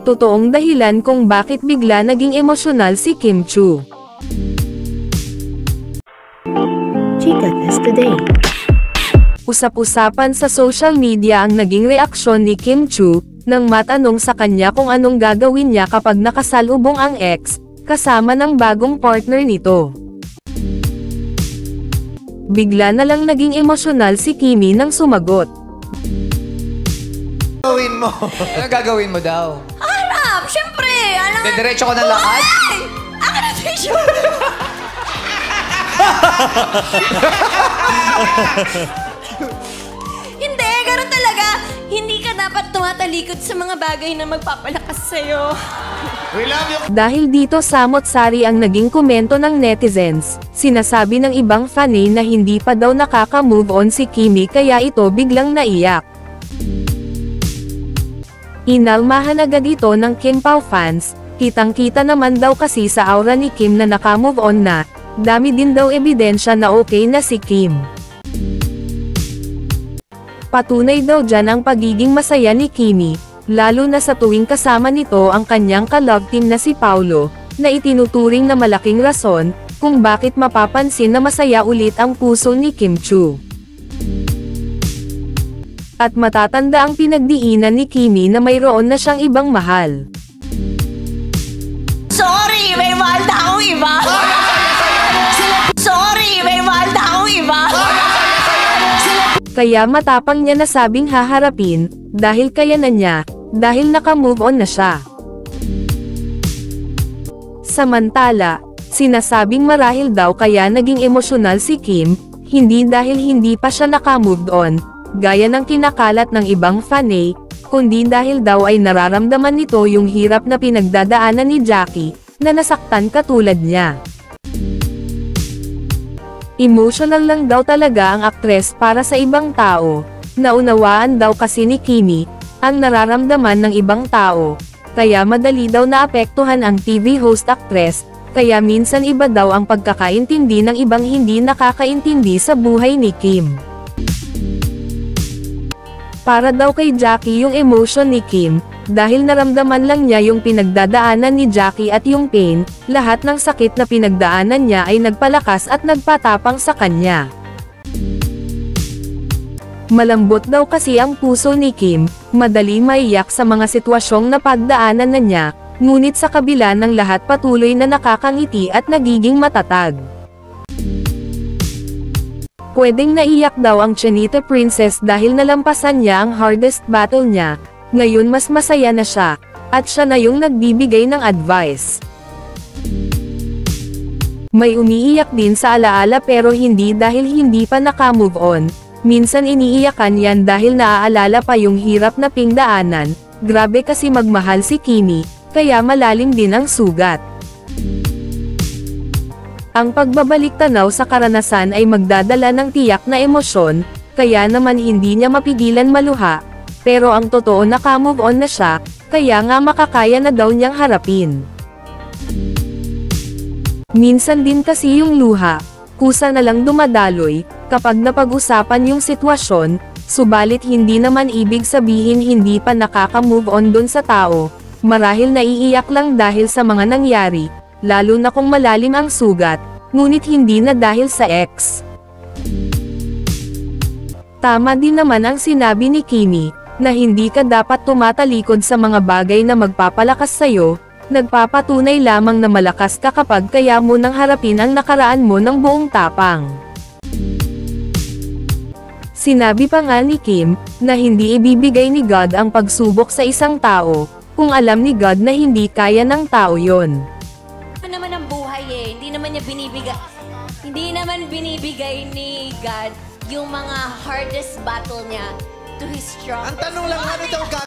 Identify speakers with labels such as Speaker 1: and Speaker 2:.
Speaker 1: totoong dahilan kung bakit bigla naging emosyonal si Kim Chiu.
Speaker 2: Chika Test Today.
Speaker 1: Usap-usapan sa social media ang naging reaksyon ni Kim Chiu, nang matanong sa kanya kung anong gagawin niya kapag nakasalubong ang ex, kasama ng bagong partner nito. Bigla na lang naging emosyonal si Kimi nang sumagot.
Speaker 3: Gawin mo? Ano gagawin mo daw?
Speaker 4: Harap! Siyempre! Alam mo...
Speaker 3: Diretso ko ng lakad?
Speaker 4: Ay! Akin na tissue! Hindi, ganun talaga. Hindi ka dapat tumatalikod sa mga bagay na magpapalakas sa'yo.
Speaker 3: We love you!
Speaker 1: Dahil dito samot-sari ang naging komento ng netizens, sinasabi ng ibang fanay na hindi pa daw nakaka-move on si Kimi kaya ito biglang naiyak. Inalmahan agad ito ng Kim Pao fans, kitang-kita naman daw kasi sa aura ni Kim na naka-move on na, dami din daw ebidensya na okay na si Kim. Patunay daw dyan ang pagiging masaya ni Kimi, lalo na sa tuwing kasama nito ang kanyang ka-love team na si Paulo, na itinuturing na malaking rason, kung bakit mapapansin na masaya ulit ang puso ni Kim Chiu. At matatanda ang pinagdiinan ni Kimi na mayroon na siyang ibang mahal.
Speaker 4: Sorry, may mahal na akong iba! Sorry, may mahal na akong iba!
Speaker 1: Kaya matapang niya nasabing haharapin, dahil kaya na niya, dahil naka-move on na siya. Samantala, sinasabing marahil daw kaya naging emosyonal si Kim, hindi dahil hindi pa siya naka-move on, gaya ng kinakalat ng ibang fanay, kundi dahil daw ay nararamdaman nito yung hirap na pinagdadaanan ni Jackie, na nasaktan katulad niya. Emotional lang daw talaga ang aktres para sa ibang tao, naunawaan daw kasi ni Kimi, ang nararamdaman ng ibang tao, kaya madali daw naapektuhan ang TV host actress, kaya minsan iba daw ang pagkakaintindi ng ibang hindi nakakaintindi sa buhay ni Kim. Para daw kay Jackie yung emotion ni Kim, dahil naramdaman lang niya yung pinagdadaanan ni Jackie at yung pain, lahat ng sakit na pinagdaanan niya ay nagpalakas at nagpatapang sa kanya. Malambot daw kasi ang puso ni Kim, madali maiyak sa mga sitwasyong napagdaanan na niya, ngunit sa kabila ng lahat patuloy na nakakangiti at nagiging matatag. Pwedeng naiyak daw ang Chinita Princess dahil nalampasan niya ang hardest battle niya, ngayon mas masaya na siya, at siya na yung nagbibigay ng advice. May umiiyak din sa alaala pero hindi dahil hindi pa naka-move on, minsan iniiyakan yan dahil naaalala pa yung hirap na pingdaanan, grabe kasi magmahal si Kimi, kaya malalim din ang sugat. Ang pagbabalik tanaw sa karanasan ay magdadala ng tiyak na emosyon, kaya naman hindi niya mapigilan maluha, pero ang totoo naka-move on na siya, kaya nga makakaya na daw niyang harapin. Minsan din kasi yung luha, kusa na lang dumadaloy, kapag napag-usapan yung sitwasyon, subalit hindi naman ibig sabihin hindi pa nakaka-move on dun sa tao, marahil naiiyak lang dahil sa mga nangyari, lalo na kung malalim ang sugat, ngunit hindi na dahil sa ex. Tama din naman ang sinabi ni Kimi, na hindi ka dapat tumatalikod sa mga bagay na magpapalakas sa'yo, nagpapatunay lamang na malakas ka kapag kaya mo nang harapin ang nakaraan mo ng buong tapang. Sinabi pa nga ni Kim, na hindi ibibigay ni God ang pagsubok sa isang tao, kung alam ni God na hindi kaya ng tao yon.
Speaker 4: Ano naman ang buhay eh, hindi naman binibigay ni God yung mga hardest battle niya to his strong.
Speaker 3: Ang tanong lang, ano daw